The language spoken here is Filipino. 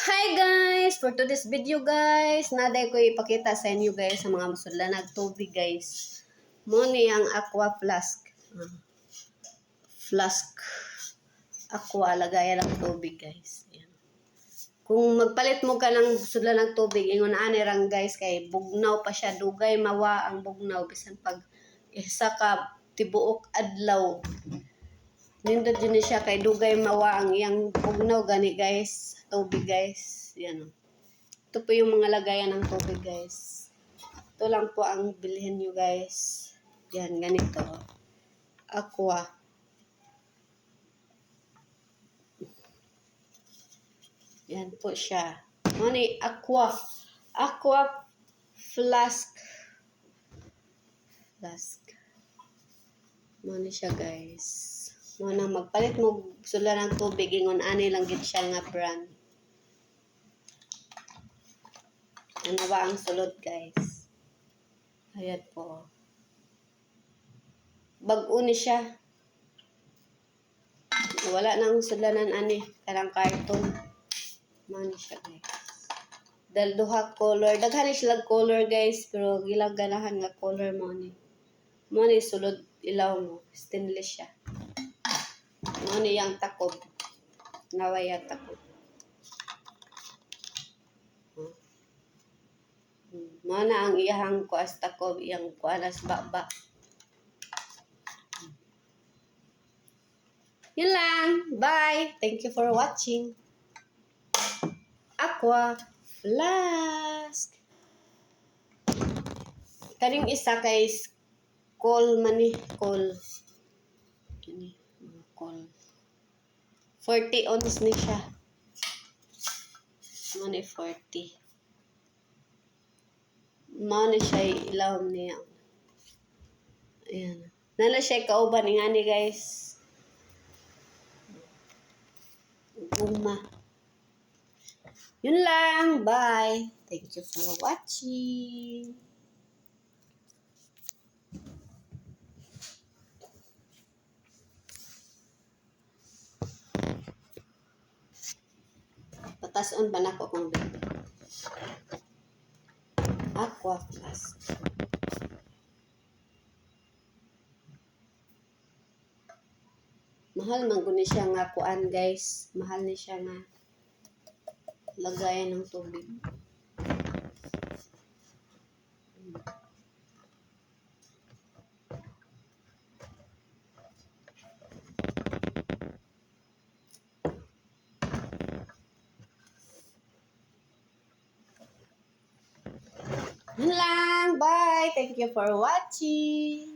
Hi guys! For today's video guys, naday ko ipakita sa inyo guys sa mga masudlanag tubig guys. Muni ang aqua flask. Flask. Aqua, lagayan ng tubig guys. Ayan. Kung magpalit mo ka ng sudlanag tubig, ingon ani rang guys kay bugnaw pa siya. Dugay mawa ang bugnaw. Bisan pag isa ka tibuok adlaw. Nindot yun siya kay dugay mawa ang iyang bugnaw gani guys. Tubig guys. Yan. Ito po yung mga lagayan ng tubig guys. Ito lang po ang bilhin nyo guys. Yan, ganito. Aqua. Yan po siya. Ano aqua. Aqua flask. Flask. Ano siya guys. Muna magpalit mo sula ng tubig. Ingon ani lang gid siya nga brand. Ano ba ang sulod guys? Ayan po. Bag-o ni siya. Wala nang sudlanan ani. Karang karton. Mani siya guys. Dal duha color. Daghan ni sila color guys. Pero gilang ganahan nga color mo ni. Mo ni sulod ilaw mo. Stainless siya. Mo ni yang takob. Naway ang takob. Mo na ang iyahang kuas takob. Iyang kuanas baba. Yun lang. Bye. Thank you for watching. Aqua flask. Kaning isa kay call man ni. Call. Call. 40 ounce ni siya. Mani 40. Mani siya ilaw niya. Ayan. Nala siya kauban nga ni guys. Guma. Yun lang. Bye. Thank you for watching. Patas-on ba na ko kung bebe? Aqua flask. Mahal man guni siya nga kuan guys. Mahal ni siya nga lagayan ng tubig. Yun lang. Bye. Thank you for watching.